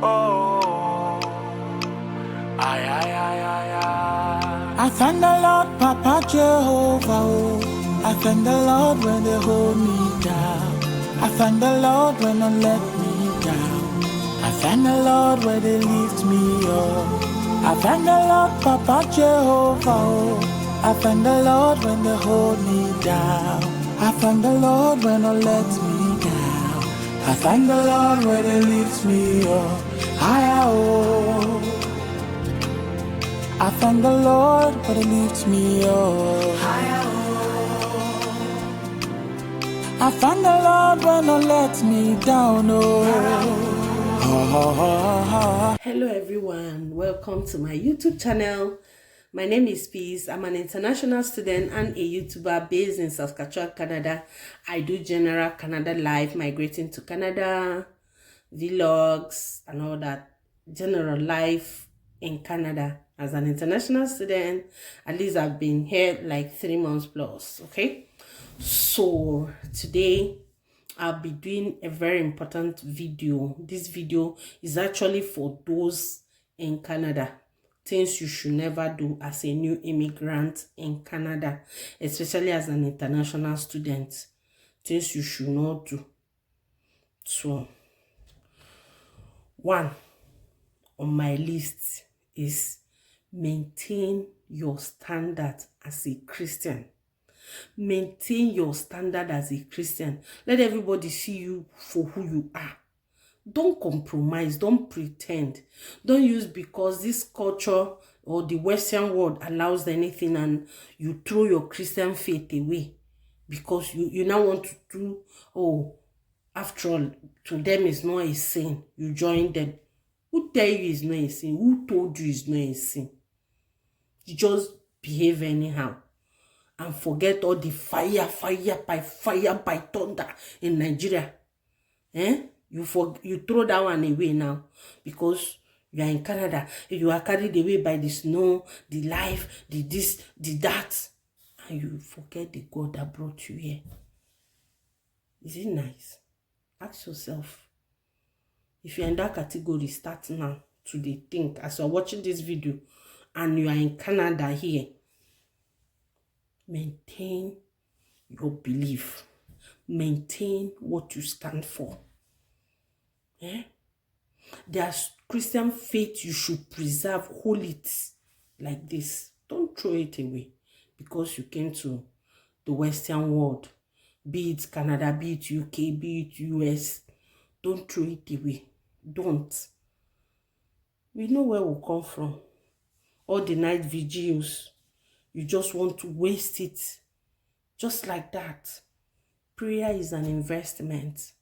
Oh, I thank the Lord, Papa Jehovah. Oh. I thank the Lord when they hold me down. I thank the Lord when they let me down. I thank the Lord when they lift me up. I thank the Lord, Papa Jehovah. Oh. I thank the Lord when they hold me down. I thank the Lord when they let me down. I thank the Lord when they lift me up. I thank the Lord when He lifts me up. I thank the Lord when He lets me down. Hello everyone, welcome to my YouTube channel. My name is Peace. I'm an international student and a YouTuber based in Saskatchewan, Canada. I do general Canada life, migrating to Canada, vlogs and all that. General life in Canada as an international student. At least I've been here like 3 months plus, okay? So today I'll be doing a very important video. This video is actually for those in Canada. Things you should never do as a new immigrant in Canada, especially as an international student. Things you should not do. So, one on my list is maintain your standard as a Christian. Maintain your standard as a Christian. Let everybody see you for who you are. Don't compromise. Don't pretend. Don't use because this culture or the Western world allows anything and you throw your Christian faith away because you now want to do, oh, after all, to them it's not a sin. You join them. Who tell you it's not a sin? Who told you it's not a sin? You just behave anyhow and forget all the fire by thunder in Nigeria. You throw that one away now because you are in Canada. You are carried away by the snow, the life, the this, the that, and you forget the God that brought you here. Is it nice? Ask yourself. If you're in that category, start now to think as you're watching this video and you are in Canada here. Maintain your belief. Maintain what you stand for. There's Christian faith you should preserve, hold it like this. Don't throw it away because you came to the Western world, be it Canada, be it UK, be it US. Don't throw it away. Don't. We know where we come from. All the night vigils, you just want to waste it just like that. Prayer is an investment.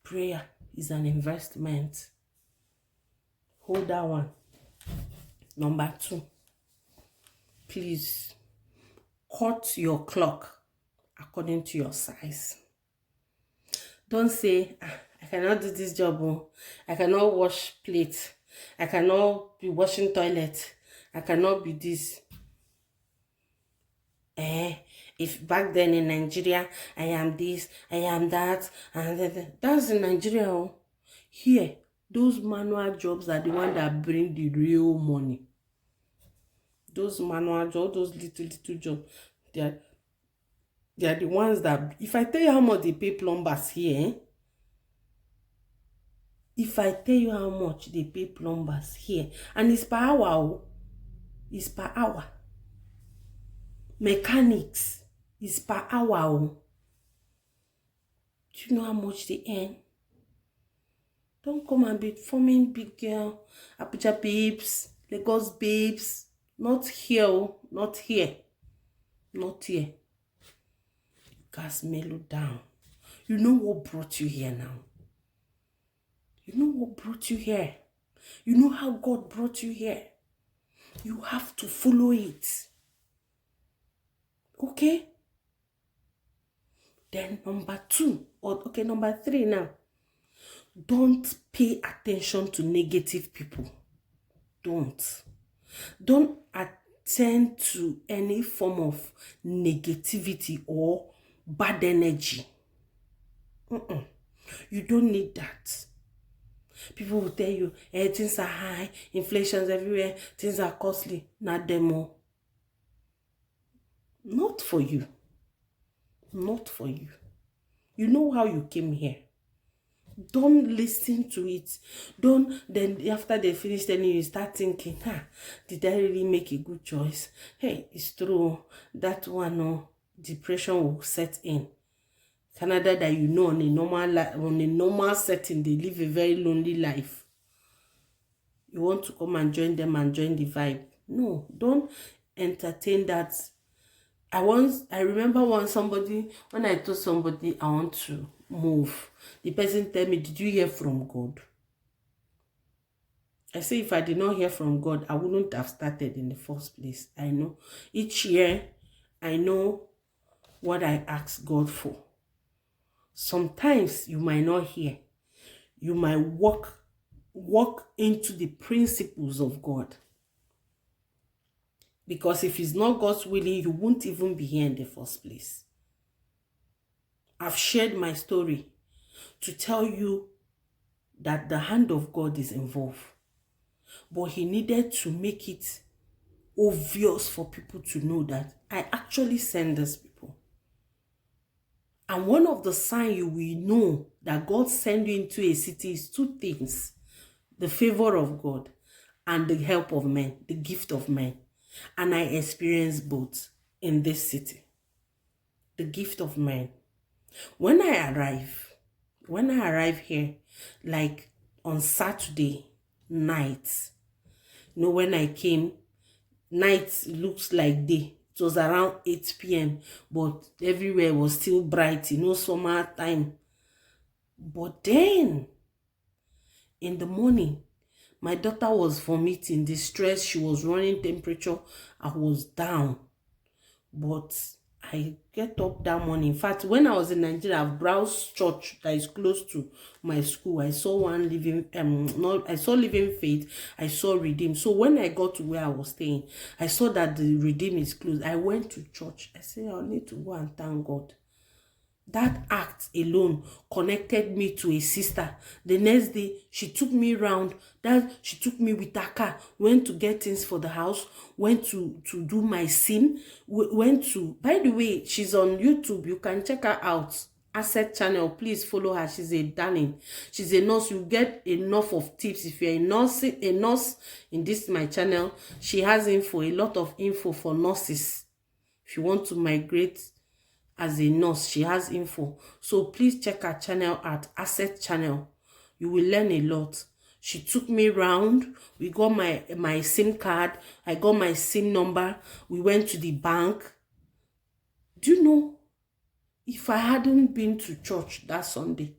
Prayer is an investment. Hold that one. Number 2, please cut your clock according to your size. Don't say, I cannot do this job. I cannot wash plates. I cannot be washing toilet. I cannot be this. If back then in Nigeria, I am this, I am that, and that's in Nigeria. Here, those manual jobs are the ones that bring the real money. Those manual jobs, those little jobs, they are the ones that, if I tell you how much they pay plumbers here, if I tell you how much they pay plumbers here, and it's per hour, it's per hour. Mechanics is per hour. Do you know how much they earn? Don't come and be forming big girl, Abuja babes, Lagos babes. Not here, not here, not here. You guys mellow down. You know what brought you here now? You know what brought you here? You know how God brought you here? You have to follow it. Okay? Then number 3 now. Don't pay attention to negative people. Don't attend to any form of negativity or bad energy. You don't need that. People will tell you, things are high, inflation's everywhere, things are costly. Not demo. Not for you. Not for you. You know how you came here. Don't listen to it. Don't, then after they finish telling you, start thinking, did I really make a good choice? Hey, it's true. That one, no, depression will set in. Canada, that you know, on a normal setting, they live a very lonely life. You want to come and join them and join the vibe. No, don't entertain that. I remember when I told somebody I want to move, the person tell me, did you hear from God? I say, if I did not hear from God, I wouldn't have started in the first place. I know. Each year, I know what I ask God for. Sometimes you might not hear. You might walk into the principles of God. Because if it's not God's willing, you won't even be here in the first place. I've shared my story to tell you that the hand of God is involved. But he needed to make it obvious for people to know that I actually send these people. And one of the signs you will know that God sent you into a city is two things: the favor of God and the help of men, the gift of men. And I experienced both in this city. The gift of men. When I arrive here, like on Saturday night, when I came, night looks like day. It was around 8 p.m. but everywhere was still bright, summer time. But then, in the morning, my daughter was vomiting, distressed, she was running temperature, I was down. But I get up that morning. In fact, when I was in Nigeria, I've browsed church that is close to my school. I saw one I saw Living Faith, I saw Redeem. So when I got to where I was staying, I saw that the Redeem is closed. I went to church. I said, I need to go and thank God. That act alone connected me to a sister. The next day, she took me around. She took me with her car, went to get things for the house, went to do my SIM, by the way, she's on YouTube. You can check her out. Asset Channel. Please follow her. She's a darling. She's a nurse. You get enough of tips. If you're a nurse in this my channel, she has a lot of info for nurses. If you want to migrate as a nurse, she has info. So please check her channel at Asset Channel. You will learn a lot. She took me around. We got my SIM card. I got my SIM number. We went to the bank. Do you know, if I hadn't been to church that Sunday,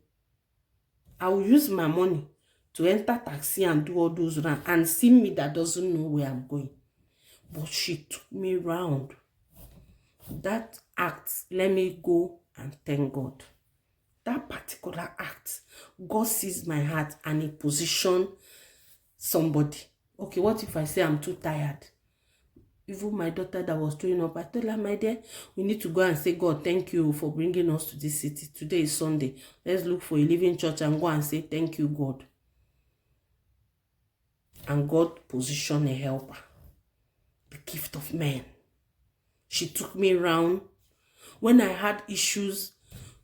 I will use my money to enter taxi and do all those rounds and see me that doesn't know where I'm going. But she took me around. That act, let me go and thank God. That particular act, God sees my heart and he positioned somebody. Okay, what if I say I'm too tired? Even my daughter that was throwing up, I told her, my dear, we need to go and say, God, thank you for bringing us to this city. Today is Sunday. Let's look for a living church and go and say, thank you, God. And God positioned a helper. The gift of men. She took me around. When I had issues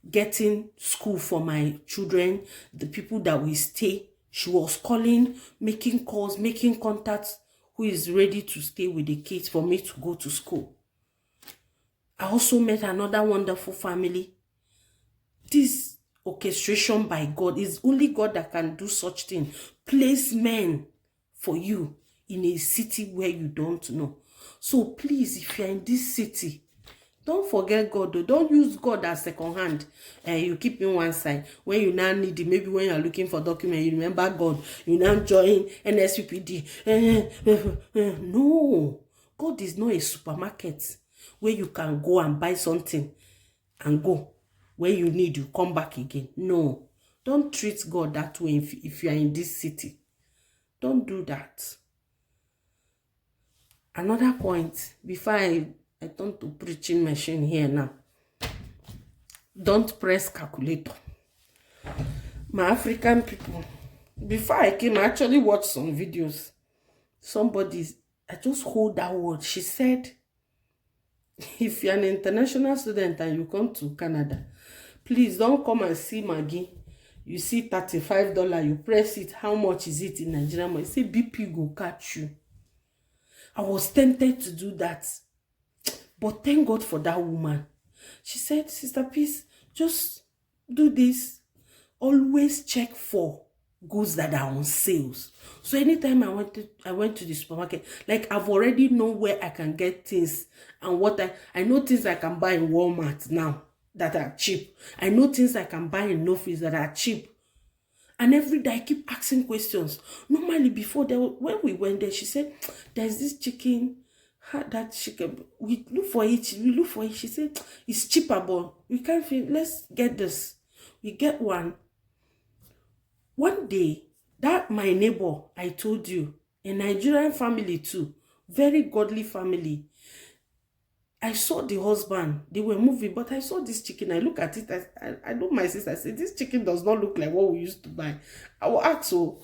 getting school for my children, the people that will stay, she was calling, making calls, making contacts, who is ready to stay with the kids for me to go to school. I also met another wonderful family. This orchestration by God is only God that can do such thing. Place men for you in a city where you don't know. So please, if you're in this city, don't forget God though. Don't use God as second hand. You keep in one side. When you now need it, maybe when you're looking for document, you remember God. You now join NSPPD. No. God is not a supermarket where you can go and buy something and go. When you need, you come back again. No. Don't treat God that way if you are in this city. Don't do that. Another point, before I turn to preaching machine here now. Don't press calculator. My African people, Before I came, I actually watched some videos. I just hold that word. She said, if you're an international student and you come to Canada, please don't come and see Maggie. You see $35, you press it. How much is it in Nigeria? I say BP go catch you. I was tempted to do that. But thank God for that woman. She said, Sister Peace, just do this. Always check for goods that are on sales. So anytime I went to the supermarket, like I've already know where I can get things and what I know things I can buy in Walmart now that are cheap. I know things I can buy in Northeast that are cheap. And every day I keep asking questions. Normally before when we went there, she said, there's this chicken, that chicken, we look for it. She said, it's cheaper, but we can't feel, let's get this. We get one. One day, that my neighbor, I told you, a Nigerian family too, very godly family. I saw the husband, they were moving, but I saw this chicken. I look at it, I know my sister, I said, this chicken does not look like what we used to buy. I will ask, so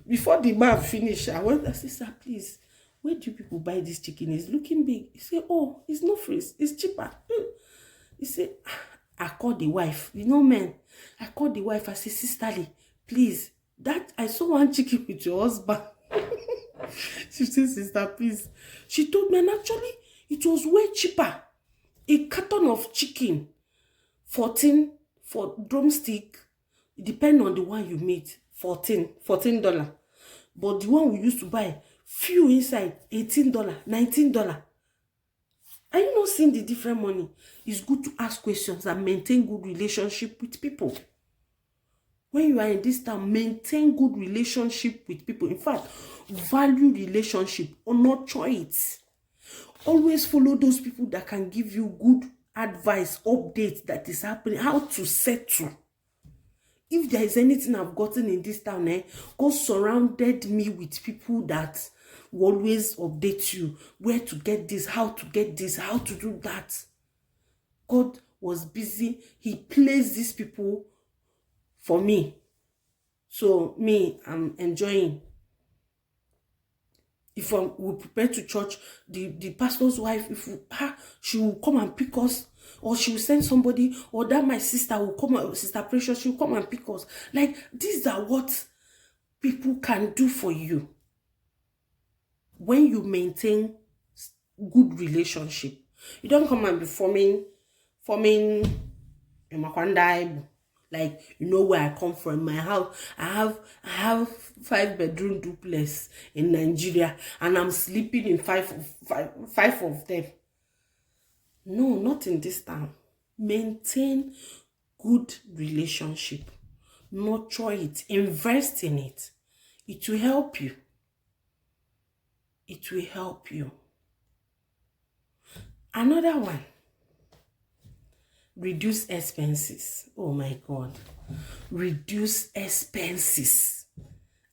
before the man finished, I said, sister, please, where do you people buy this chicken? It's looking big. He said, oh, it's not freeze, it's cheaper. He said, I called the wife, men. I called the wife, I said, sisterly, please, that I saw one chicken with your husband. She said, sister, please. She told me, and actually, it was way cheaper. A carton of chicken, 14 for drumstick, depending on the one you meet, $14. But the one we used to buy, few inside, $18, $19. Are you not seeing the different money? It's good to ask questions and maintain good relationship with people. When you are in this town, maintain good relationship with people. In fact, value relationship or nurture it. Always follow those people that can give you good advice, updates that is happening, how to settle. If there is anything I've gotten in this town, God surrounded me with people that will always update you, where to get this, how to get this, how to do that. God was busy. He placed these people for me. So me, I'm enjoying. If we prepare to church, the pastor's wife, she will come and pick us, or she will send somebody, or that my sister will come, Sister Precious, she will come and pick us. Like, these are what people can do for you when you maintain good relationship. You don't come and be forming a Makwandai. Like, where I come from, my house, I have 5-bedroom duplex in Nigeria, and I'm sleeping in five of them. No, not in this town. Maintain good relationship. Nurture it. Invest in it. It will help you. It will help you. Another one. Reduce expenses. Oh my God. Reduce expenses.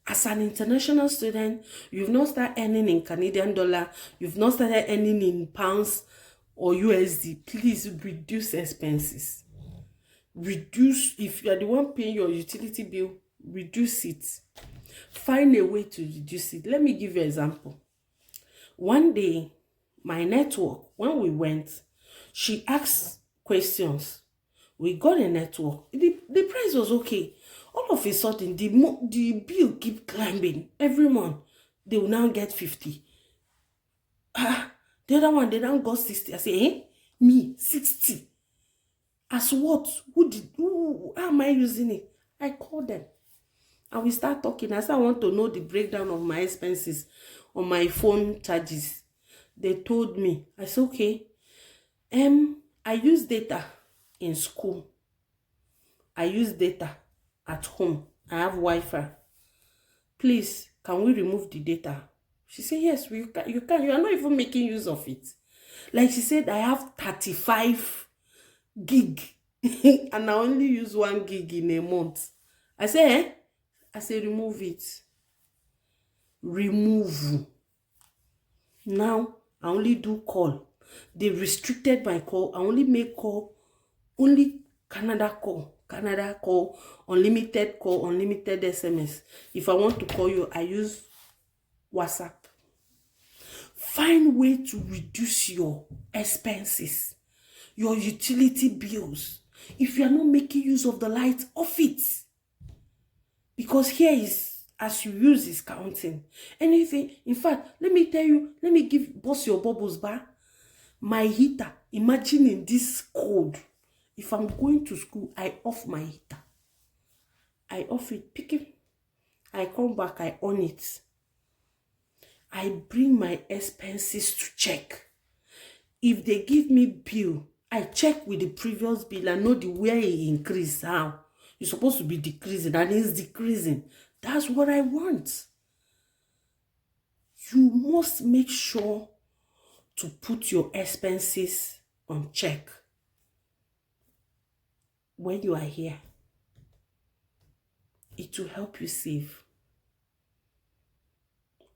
As an international student, you've not started earning in Canadian dollar. You've not started earning in pounds or USD. Please reduce expenses. Reduce, if you are the one paying your utility bill, reduce it. Find a way to reduce it. Let me give you an example. One day, my network, when we went, she asked questions. We got a network. The price was okay. All of a sudden, the bill keep climbing. Every month, they will now get 50. The other one, they now got 60. I say, me, 60. As what? How am I using it? I called them. And we start talking. I said, I want to know the breakdown of my expenses on my phone charges. They told me. I said, okay. I use data in school. I use data at home. I have Wi-Fi. Please, can we remove the data? She said, yes, you can. You are not even making use of it. Like she said, I have 35 gig. And I only use 1 gig in a month. I said, I said, remove it. Remove. Now, I only do call. They restricted my call. I only make call. Only Canada call Canada call, unlimited SMS. If I want to call you, I use WhatsApp. Find way to reduce your expenses, your utility bills. If you are not making use of the light, off it. Because here is, as you use, is counting. Anything, in fact, let me tell you, let me bust your bubbles back. My heater, imagine in this cold, if I'm going to school, I off my heater. I off it, pick it. I come back, I on it. I bring my expenses to check. If they give me bill, I check with the previous bill and know the way it increase. How it's supposed to be decreasing and it's decreasing. That's what I want. You must make sure to put your expenses on check when you are here. It will help you save.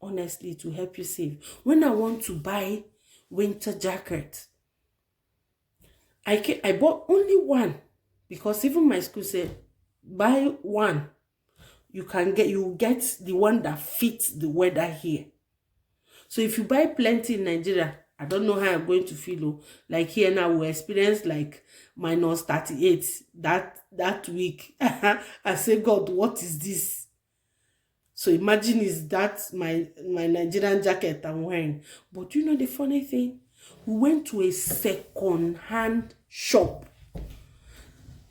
Honestly, it will help you save. When I want to buy winter jacket, I bought only one, because even my school said buy one. You get the one that fits the weather here. So if you buy plenty in Nigeria, I don't know how I'm going to feel. Like here now, we experience like minus 38 that week. I say, God, what is this? So imagine is that my Nigerian jacket I'm wearing. But you know the funny thing? We went to a second-hand shop.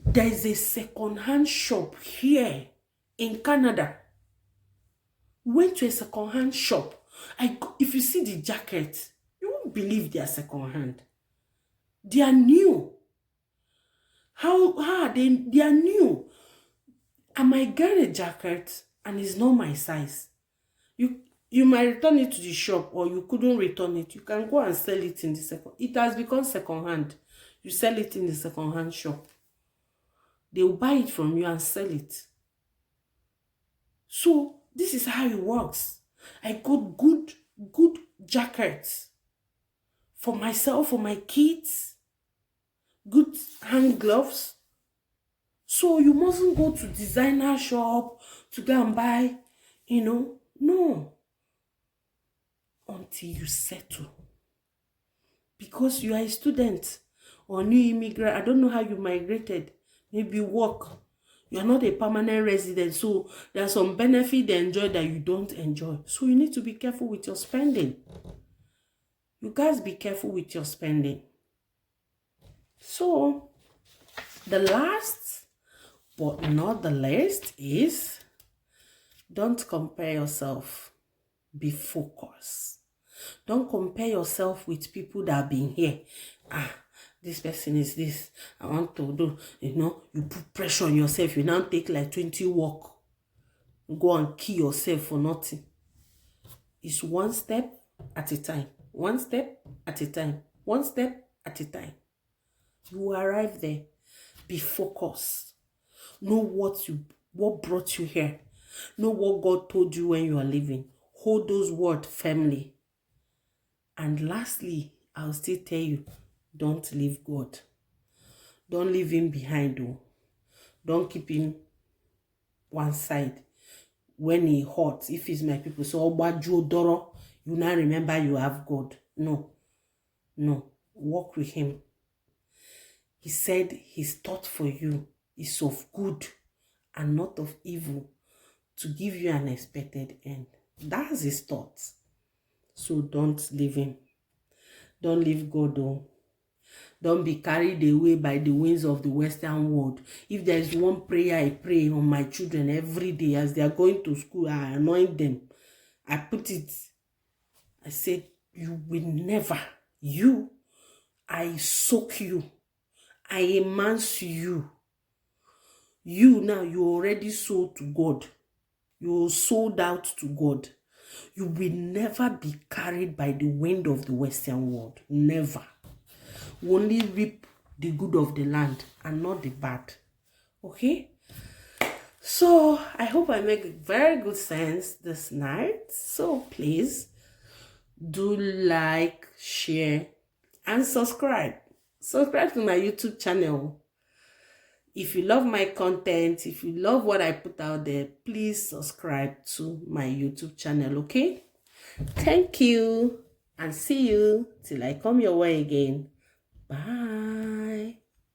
There is a second-hand shop here in Canada. We went to a second-hand shop. If you see the jacket, you won't believe they are second-hand. They are new. How are they? They are new. I might get a jacket and it's not my size. You might return it to the shop, or you couldn't return it. You can go and sell it in the second. It has become second-hand. You sell it in the second-hand shop. They will buy it from you and sell it. So this is how it works. I got good jackets for myself, for my kids, good hand gloves. So you mustn't go to designer shop to go and buy, no. Until you settle. Because you are a student or new immigrant. I don't know how you migrated. Maybe work. You are not a permanent resident. So there are some benefits they enjoy that you don't enjoy. So you need to be careful with your spending. You guys be careful with your spending. So the last but not the least is, don't compare yourself. Be focused. Don't compare yourself with people that have been here. This person is this. I want to do, you put pressure on yourself. You now take like 20 walk. Go and kill yourself for nothing. It's one step at a time. One step at a time. One step at a time. You arrive there. Be focused. Know what brought you here. Know what God told you when you are living. Hold those words firmly. And lastly, I'll still tell you, don't leave God. Don't leave him behind, though. Don't keep him one side. When he hurts, if he's my people, so you now remember you have God. No. Walk with him. He said his thought for you is of good and not of evil, to give you an expected end. That's his thoughts. So don't leave him. Don't leave God, though. Don't be carried away by the winds of the Western world. If there is one prayer I pray on my children every day as they are going to school, I anoint them. I said, you will never. I soak you. I immerse you. You now, you already sold to God. You sold out to God. You will never be carried by the wind of the Western world. Never. We only reap the good of the land and not the bad. Okay? So, I hope I make very good sense this night. So, please, do like, share, and subscribe. Subscribe to my YouTube channel. If you love my content, if you love what I put out there, please subscribe to my YouTube channel, okay? Thank you, and see you till I come your way again. Bye.